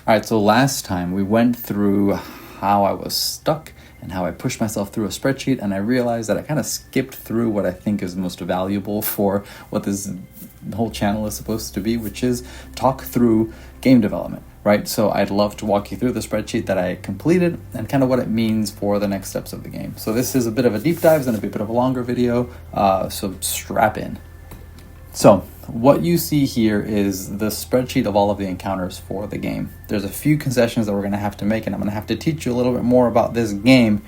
All right, so last time we went through how I was stuck and how I pushed myself through a spreadsheet, and I realized that I kind of skipped through what I think is most valuable for what this whole channel is supposed to be, which is talk through game development, right? So I'd love to walk you through the spreadsheet that I completed and kind of what it means for the next steps of the game. So this is a bit of a deep dive, it's going to be a bit of a longer video, so strap in. So what you see here is the spreadsheet of all of the encounters for the game. There's a few concessions that we're going to have to make, and I'm going to have to teach you a little bit more about this game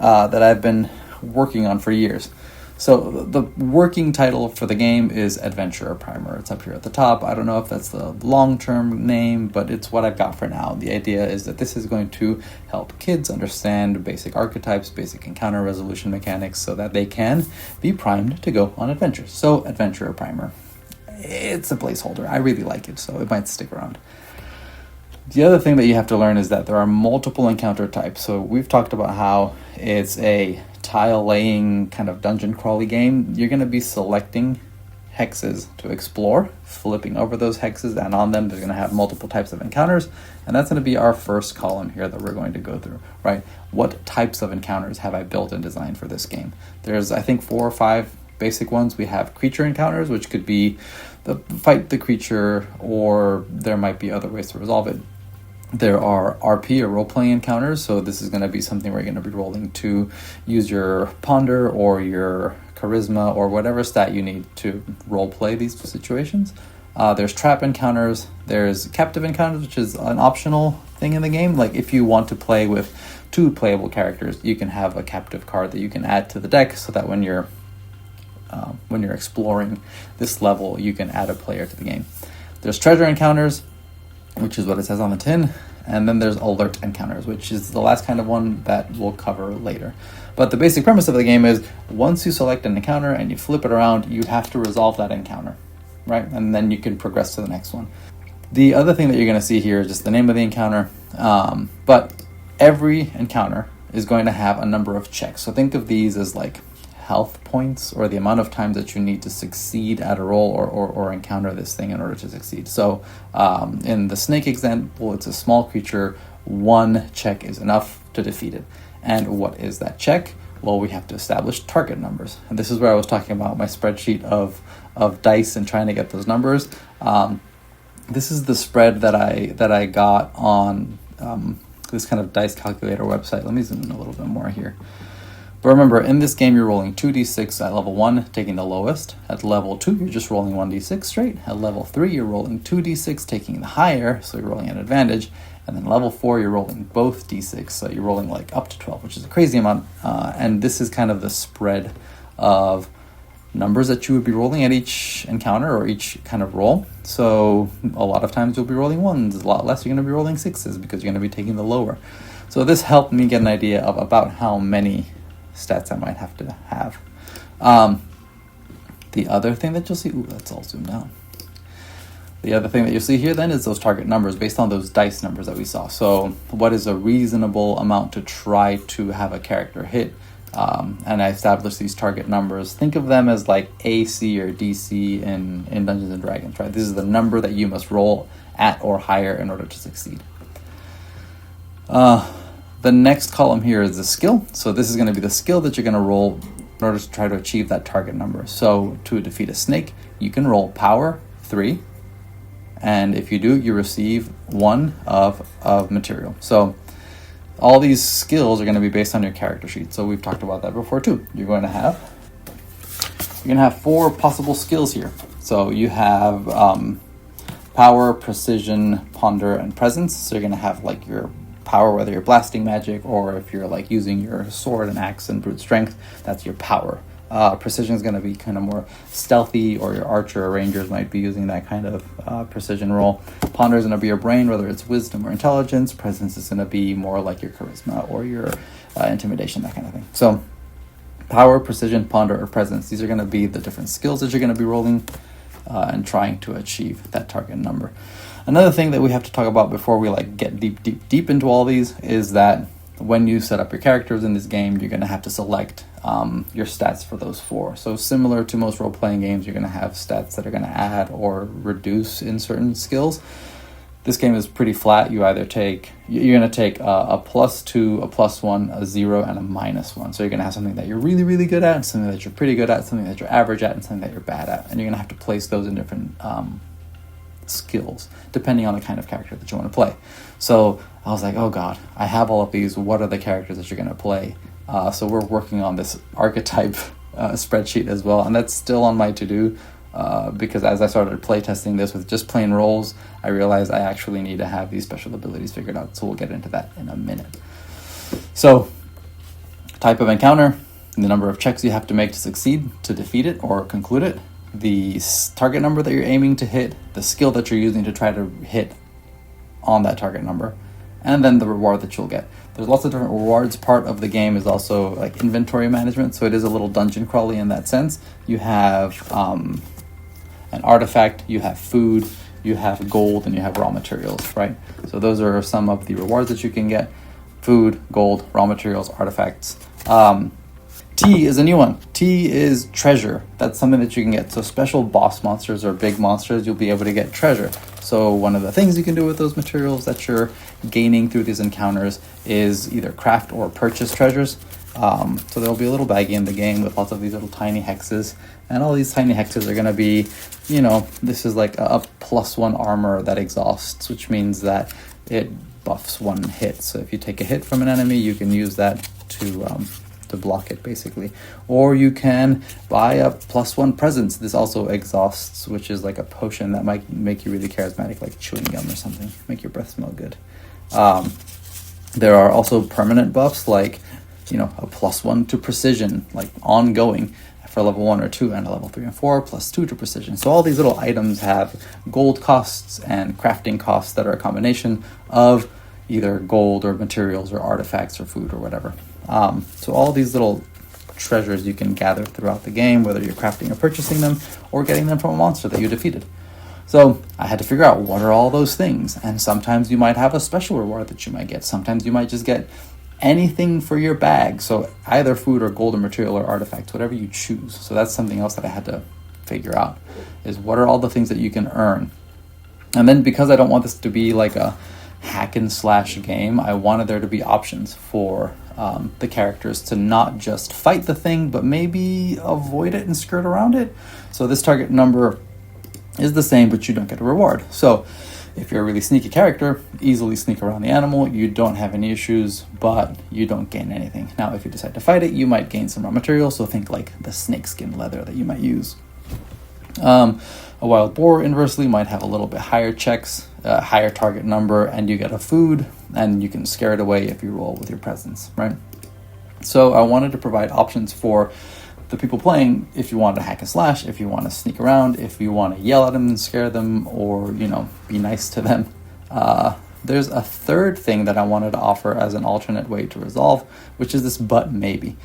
that I've been working on for years. So the working title for the game is Adventurer Primer. It's up here at the top. I don't know if that's the long-term name, but it's what I've got for now. The idea is that this is going to help kids understand basic archetypes, basic encounter resolution mechanics, so that they can be primed to go on adventures. So Adventurer Primer. It's a placeholder. I really like it, so it might stick around. The other thing that you have to learn is that there are multiple encounter types. So we've talked about how it's a tile laying kind of dungeon crawly game. You're going to be selecting hexes to explore, flipping over those hexes, and on them there's going to have multiple types of encounters, and that's going to be our first column here that we're going to go through, right? What types of encounters have I built and designed for this game? There's, I think, 4 or 5 basic ones. We have creature encounters, which could be fight the creature, or there might be other ways to resolve it. There are RP or role-playing encounters, so this is going to be something where you're going to be rolling to use your ponder or your charisma or whatever stat you need to role-play these situations. There's trap encounters, there's captive encounters, which is an optional thing in the game. Like if you want to play with 2 playable characters, you can have a captive card that you can add to the deck so that when you're exploring this level, you can add a player to the game. There's treasure encounters, which is what it says on the tin, and then there's alert encounters, which is the last kind of one that we'll cover later. But the basic premise of the game is once you select an encounter and you flip it around, you have to resolve that encounter, right? And then you can progress to the next one. The other thing that you're going to see here is just the name of the encounter, but every encounter is going to have a number of checks. So think of these as like health points, or the amount of times that you need to succeed at a roll or encounter this thing in order to succeed. So in the snake example, it's a small creature. 1 check is enough to defeat it. And what is that check? Well, we have to establish target numbers. And this is where I was talking about my spreadsheet of dice and trying to get those numbers. This is the spread that I got on this kind of dice calculator website. Let me zoom in a little bit more here. But remember, in this game, you're rolling 2d6 at level 1, taking the lowest. At level 2, you're just rolling 1d6 straight. At level 3, you're rolling 2d6, taking the higher, so you're rolling an advantage. And then level 4, you're rolling both d6, so you're rolling like up to 12, which is a crazy amount. And this is kind of the spread of numbers that you would be rolling at each encounter or each kind of roll. So a lot of times you'll be rolling 1s, a lot less you're going to be rolling 6s because you're going to be taking the lower. So this helped me get an idea of about how many stats I might have to have. The other thing that you'll see, let's all zoom down. The other thing that you'll see here then is those target numbers based on those dice numbers that we saw. So what is a reasonable amount to try to have a character hit? And I established these target numbers. Think of them as like AC or DC in Dungeons and Dragons, right? This is the number that you must roll at or higher in order to succeed. The next column here is the skill. So this is going to be the skill that you're going to roll in order to try to achieve that target number. So to defeat a snake, you can roll power 3. And if you do, you receive 1 of material. So all these skills are going to be based on your character sheet. So we've talked about that before too. You're going to have 4 possible skills here. So you have power, precision, ponder, and presence. So you're going to have like your power, whether you're blasting magic or if you're like using your sword and axe and brute strength, that's your power. Precision is going to be kind of more stealthy, or your archer or rangers might be using that kind of precision roll. Ponder is going to be your brain, whether it's wisdom or intelligence. Presence is going to be more like your charisma or your intimidation, that kind of thing. So power, precision, ponder, or presence, these are going to be the different skills that you're going to be rolling and trying to achieve that target number. Another thing that we have to talk about before we like get deep into all these is that when you set up your characters in this game, you're going to have to select your stats for those 4. So similar to most role-playing games, you're going to have stats that are going to add or reduce in certain skills. this game is pretty flat. You're going to take a +2, a +1, a 0, and a -1. So you're going to have something that you're really, really good at, something that you're pretty good at, something that you're average at, and something that you're bad at. And you're going to have to place those in different skills, depending on the kind of character that you want to play. So I was like, oh God, I have all of these. What are the characters that you're going to play? So we're working on this archetype spreadsheet as well, and that's still on my to-do. Because as I started playtesting this with just plain rolls, I realized I actually need to have these special abilities figured out. So we'll get into that in a minute. So, type of encounter, the number of checks you have to make to succeed, to defeat it or conclude it, the target number that you're aiming to hit, the skill that you're using to try to hit on that target number, and then the reward that you'll get. There's lots of different rewards. Part of the game is also like inventory management, so it is a little dungeon crawly in that sense. You have an artifact, you have food, you have gold, and you have raw materials, right? So those are some of the rewards that you can get. Food, gold, raw materials, artifacts. T is a new one. T is treasure. That's something that you can get. So special boss monsters or big monsters, you'll be able to get treasure. So one of the things you can do with those materials that you're gaining through these encounters is either craft or purchase treasures. So there'll be a little baggie in the game with lots of these little tiny hexes. And all these tiny hexes are going to be, this is like a +1 armor that exhausts, which means that it buffs one hit. So if you take a hit from an enemy, you can use that to block it, basically. Or you can buy a +1 presence. This also exhausts, which is like a potion that might make you really charismatic, like chewing gum or something, make your breath smell good. There are also permanent buffs, like a +1 to precision, like ongoing for level 1 or 2, and a level 3 and 4 +2 to precision. So all these little items have gold costs and crafting costs that are a combination of either gold or materials or artifacts or food or whatever. So all these little treasures you can gather throughout the game, whether you're crafting or purchasing them or getting them from a monster that you defeated. So I had to figure out what are all those things. And sometimes you might have a special reward that you might get. Sometimes you might just get anything for your bag. So either food or gold or material or artifacts, whatever you choose. So that's something else that I had to figure out, is what are all the things that you can earn. And then because I don't want this to be like a hack and slash game, I wanted there to be options for the characters to not just fight the thing, but maybe avoid it and skirt around it. So this target number is the same, but you don't get a reward. So if you're a really sneaky character, easily sneak around the animal, you don't have any issues, but you don't gain anything. Now, if you decide to fight it, you might gain some raw materials, so think like the snakeskin leather that you might use. A wild boar, inversely, might have a little bit higher checks, higher target number, and you get a food, and you can scare it away if you roll with your presence, right? So I wanted to provide options for the people playing if you want to hack and slash, if you want to sneak around, if you want to yell at them and scare them, or, be nice to them. There's a third thing that I wanted to offer as an alternate way to resolve, which is this but maybe.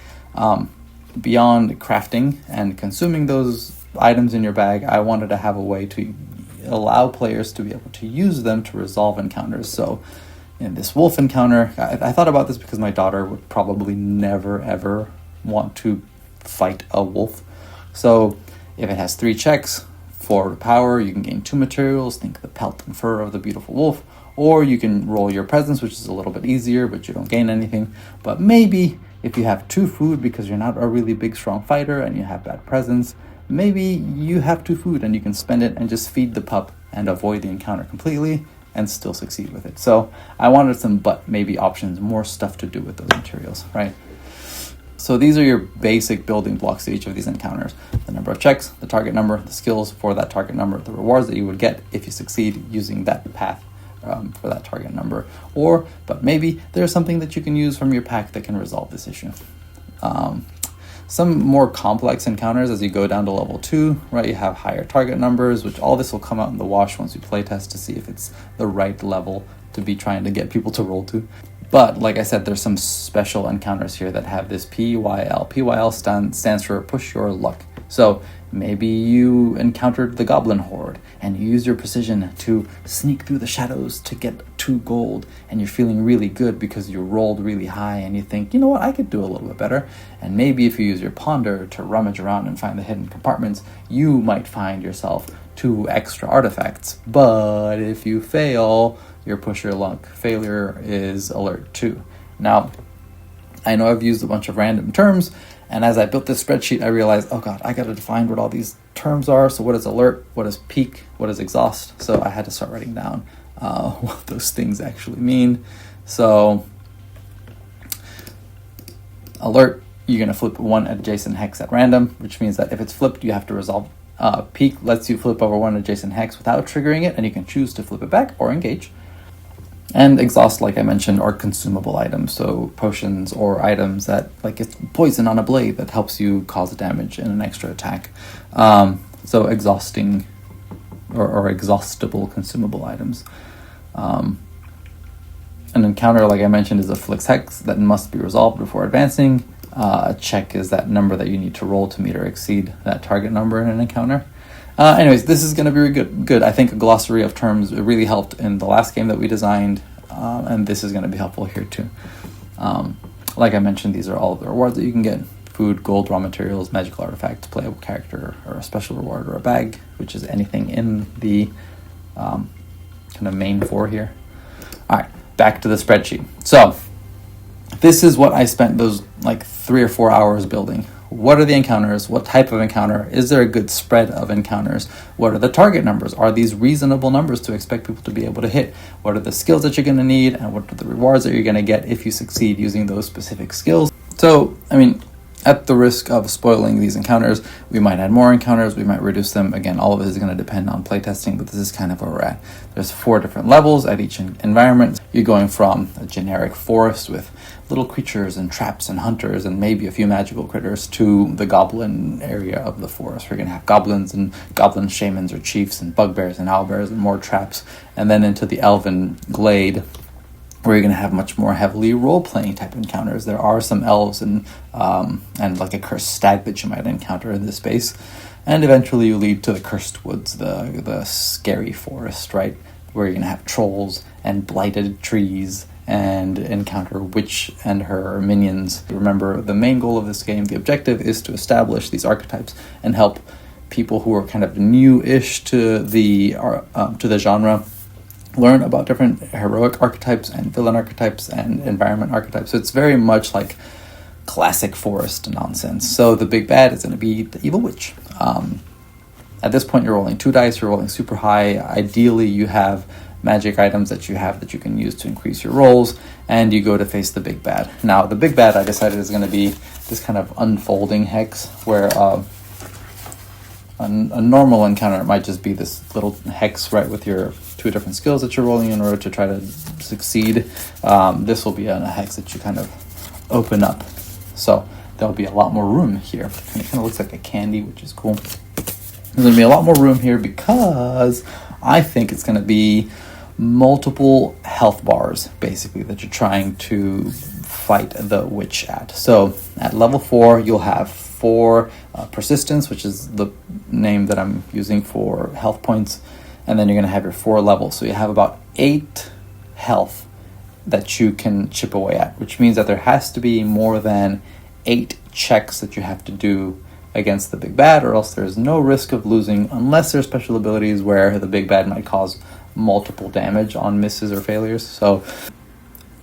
Beyond crafting and consuming those items in your bag, I wanted to have a way to allow players to be able to use them to resolve encounters. So in this wolf encounter, I thought about this because my daughter would probably never ever want to fight a wolf. So if it has 3 checks, 4 power, you can gain 2 materials, think the pelt and fur of the beautiful wolf, or you can roll your presence, which is a little bit easier, but you don't gain anything. But maybe if you have 2 food because you're not a really big strong fighter and you have bad presence, maybe you have 2 food and you can spend it and just feed the pup and avoid the encounter completely and still succeed with it. So I wanted some but maybe options, more stuff to do with those materials, right? So these are your basic building blocks to each of these encounters. The number of checks, the target number, the skills for that target number, the rewards that you would get if you succeed using that path for that target number. But maybe there's something that you can use from your pack that can resolve this issue. Some more complex encounters as you go down to level 2, right? You have higher target numbers, which all this will come out in the wash once you playtest to see if it's the right level to be trying to get people to roll to. But like I said, there's some special encounters here that have this PYL. PYL stands for push your luck. So maybe you encountered the goblin horde and you use your precision to sneak through the shadows to get 2 gold, and you're feeling really good because you rolled really high and you think, you know what, I could do a little bit better. And maybe if you use your ponder to rummage around and find the hidden compartments, you might find yourself 2 extra artifacts. But if you fail, your push your luck failure is alert 2. Now, I know I've used a bunch of random terms, and as I built this spreadsheet, I realized, oh god, I gotta define what all these terms are. So what is alert, what is peak, what is exhaust? So I had to start writing down what those things actually mean. So alert, you're gonna flip one adjacent hex at random, which means that if it's flipped, you have to resolve. Peak lets you flip over one adjacent hex without triggering it, and you can choose to flip it back or engage. And exhaust, like I mentioned, are consumable items, so potions or items that, like it's poison on a blade that helps you cause damage in an extra attack. So exhausting or exhaustible consumable items. An encounter, like I mentioned, is a Flix hex that must be resolved before advancing. A check is that number that you need to roll to meet or exceed that target number in an encounter. Anyways, this is going to be good. I think a glossary of terms really helped in the last game that we designed, and this is going to be helpful here too. Like I mentioned, these are all of the rewards that you can get. Food, gold, raw materials, magical artifacts, playable character, or a special reward, or a bag, which is anything in the kind of main 4 here. Alright, back to the spreadsheet. So, this is what I spent those like 3 or 4 hours building. What are the encounters? What type of encounter? Is there a good spread of encounters? What are the target numbers? Are these reasonable numbers to expect people to be able to hit? What are the skills that you're going to need? And what are the rewards that you're going to get if you succeed using those specific skills? So, I mean, at the risk of spoiling these encounters, we might add more encounters, we might reduce them. Again, all of it is going to depend on playtesting, but this is kind of where we're at. There's 4 different levels at each environment. You're going from a generic forest with little creatures and traps and hunters and maybe a few magical critters to the goblin area of the forest. We're going to have goblins and goblin shamans or chiefs and bugbears and owlbears and more traps. And then into the elven glade, where you're going to have much more heavily role-playing type encounters. There are some elves and like a cursed stag that you might encounter in this space. And eventually you lead to the cursed woods, the scary forest, right? Where you're going to have trolls and blighted trees and encounter witch and her minions. Remember, the main goal of this game, the objective, is to establish these archetypes and help people who are kind of new-ish to the genre learn about different heroic archetypes and villain archetypes and environment archetypes. So it's very much like classic forest nonsense. So the big bad is going to be the evil witch. At this point, you're rolling 2 dice, you're rolling super high. Ideally, you have magic items that you can use to increase your rolls, and you go to face the big bad. Now, the big bad, I decided, is going to be this kind of unfolding hex, where a normal encounter might just be this little hex right with your 2 different skills that you're rolling in order to try to succeed. This will be a hex that you kind of open up. So there'll be a lot more room here. And it kind of looks like a candy, which is cool. There's going to be a lot more room here because I think it's going to be multiple health bars, basically, that you're trying to fight the witch at. So at level 4, you'll have 4 persistence, which is the name that I'm using for health points, and then you're going to have your 4 levels. So you have about 8 health that you can chip away at, which means that there has to be more than 8 checks that you have to do against the big bad, or else there's no risk of losing, unless there's special abilities where the big bad might cause multiple damage on misses or failures. So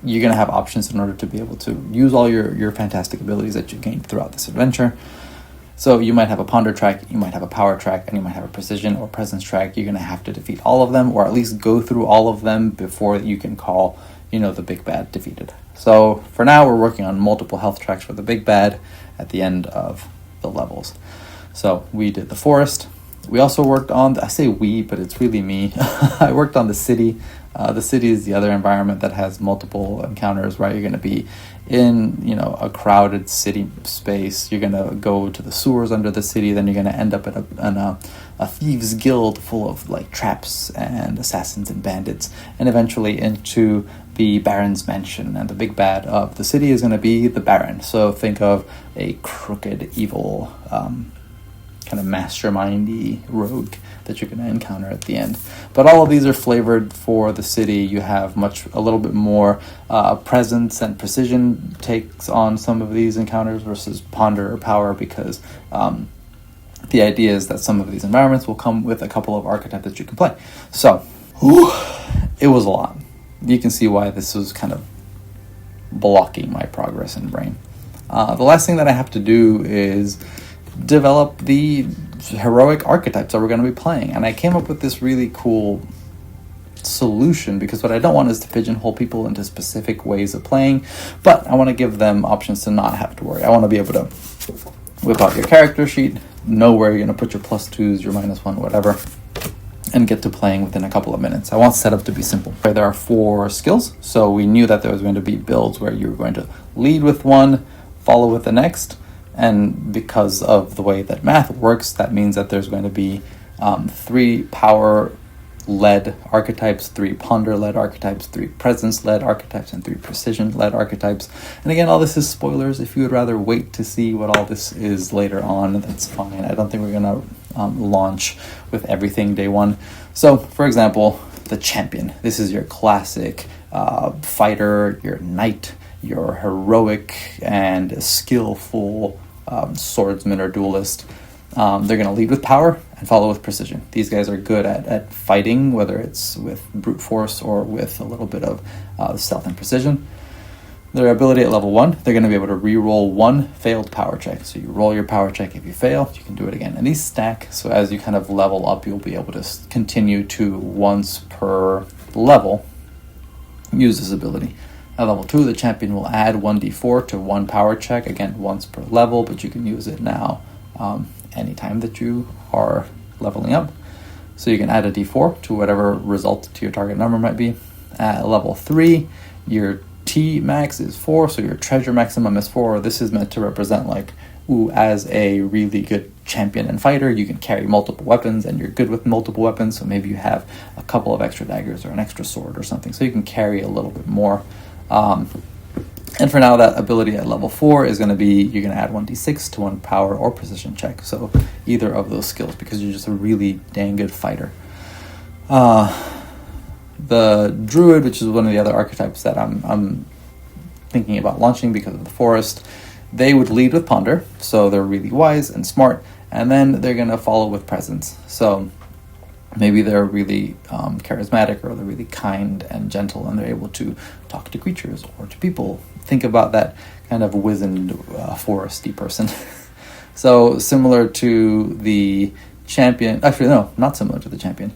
you're going to have options in order to be able to use all your fantastic abilities that you gained throughout this adventure. So you might have a ponder track, you might have a power track, and you might have a precision or presence track. You're going to have to defeat all of them, or at least go through all of them before you can call, the big bad defeated. So for now, we're working on multiple health tracks for the big bad at the end of the levels. So we did the forest. We also worked on, I say we, but it's really me. I worked on the city. The city is the other environment that has multiple encounters, right? You're going to be in, a crowded city space. You're going to go to the sewers under the city. Then you're going to end up in a thieves guild full of like traps and assassins and bandits, and eventually into the Baron's mansion. And the big bad of the city is going to be the Baron. So think of a crooked, evil, kind of mastermindy rogue that you're going to encounter at the end. But all of these are flavored for the city. You have a little bit more presence and precision takes on some of these encounters versus ponder or power, because the idea is that some of these environments will come with a couple of archetypes that you can play. So, it was a lot. You can see why this was kind of blocking my progress in Brain. The last thing that I have to do is develop the heroic archetypes that we're going to be playing. And I came up with this really cool solution, because what I don't want is to pigeonhole people into specific ways of playing, but I want to give them options to not have to worry. I want to be able to whip out your character sheet, know where you're going to put your +2s, your -1, whatever, and get to playing within a couple of minutes. I want setup to be simple. There are 4 skills, so we knew that there was going to be builds where you were going to lead with one, follow with the next, and because of the way that math works, that means that there's going to be 3 power-led archetypes, 3 ponder-led archetypes, 3 presence-led archetypes, and 3 precision-led archetypes. And again, all this is spoilers. If you would rather wait to see what all this is later on, that's fine. I don't think we're going to launch with everything day one. So, for example, the champion. This is your classic fighter, your knight, your heroic and skillful swordsman or duelist. They're going to lead with power and follow with precision. These guys are good at fighting, whether it's with brute force or with a little bit of stealth and precision. Their ability at level 1, they're going to be able to re-roll 1 failed power check. So you roll your power check. If you fail, you can do it again. And these stack, so as you kind of level up, you'll be able to continue to, once per level, use this ability. At level 2, the champion will add 1d4 to 1 power check, again, once per level, but you can use it now anytime that you are leveling up. So you can add a d4 to whatever result to your target number might be. At level 3, your T max is 4, so your treasure maximum is 4. This is meant to represent like, as a really good champion and fighter, you can carry multiple weapons and you're good with multiple weapons, so maybe you have a couple of extra daggers or an extra sword or something, so you can carry a little bit more. And for now, that ability at level 4 is going to be, you're going to add 1d6 to 1 power or precision check, so either of those skills, because you're just a really dang good fighter. The druid, which is one of the other archetypes that I'm thinking about launching because of the forest, they would lead with ponder, so they're really wise and smart, and then they're going to follow with presence. So maybe they're really charismatic, or they're really kind and gentle, and they're able to talk to creatures or to people. Think about that kind of wizened foresty person. So similar to the champion, actually no, not similar to the champion.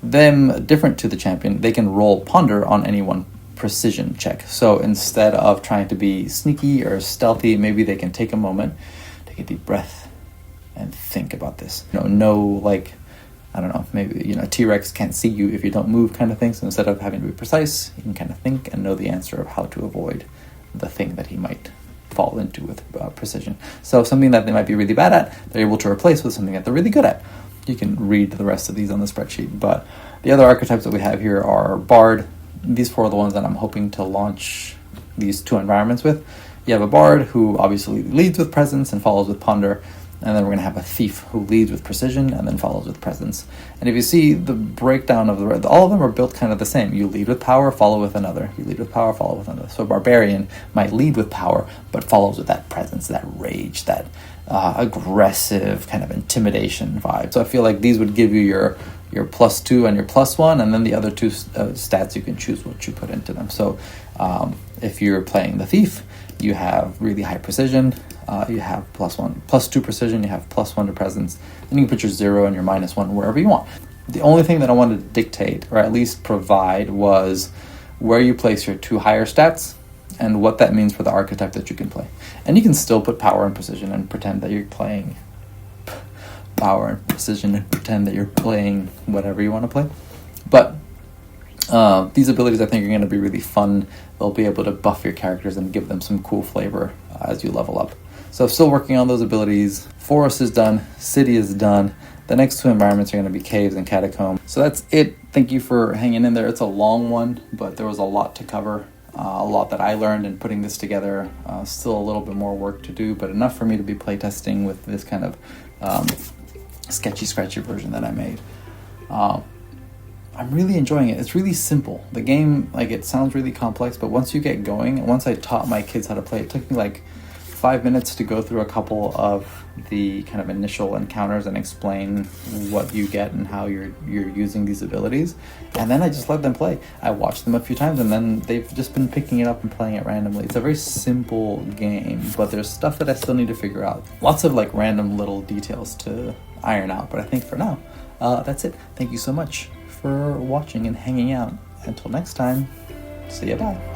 Them different to the champion, they can roll ponder on any one precision check. So instead of trying to be sneaky or stealthy, maybe they can take a moment, take a deep breath, and think about this. Like, I don't know, maybe, a T-Rex can't see you if you don't move kind of thing. So instead of having to be precise, you can kind of think and know the answer of how to avoid the thing that he might fall into with precision. So something that they might be really bad at, they're able to replace with something that they're really good at. You can read the rest of these on the spreadsheet. But the other archetypes that we have here are Bard. These 4 are the ones that I'm hoping to launch these 2 environments with. You have a Bard who obviously leads with presence and follows with ponder. And then we're going to have a Thief who leads with precision and then follows with presence. And if you see the breakdown of all of them are built kind of the same. You lead with power, follow with another. You lead with power, follow with another. So Barbarian might lead with power, but follows with that presence, that rage, that aggressive kind of intimidation vibe. So I feel like these would give you your +2 and your +1, and then the other 2 stats you can choose what you put into them. So if you're playing the Thief, you have really high precision, you have +2 precision, you have +1 to presence, and you can put your 0 and your -1 wherever you want. The only thing that I wanted to dictate, or at least provide, was where you place your 2 higher stats and what that means for the archetype that you can play. And you can still put power and precision and pretend that you're playing power and precision and pretend that you're playing whatever you want to play. But these abilities, I think, are going to be really fun. They'll be able to buff your characters and give them some cool flavor as you level up. So still working on those abilities. Forest is done. City is done. The next 2 environments are going to be caves and catacombs. So that's it. Thank you for hanging in there. It's a long one, but there was a lot to cover. A lot that I learned in putting this together. Still a little bit more work to do, but enough for me to be playtesting with this kind of sketchy, scratchy version that I made. I'm really enjoying it. It's really simple. The game, it sounds really complex, but once you get going, once I taught my kids how to play, it took me 5 minutes to go through a couple of the kind of initial encounters and explain what you get and how you're using these abilities, and then I just let them play. I watched them a few times, and then they've just been picking it up and playing it randomly. It's a very simple game, but there's stuff that I still need to figure out. Lots of like random little details to iron out, but I think for now, that's it. Thank you so much for watching and hanging out. Until next time, see ya, bye.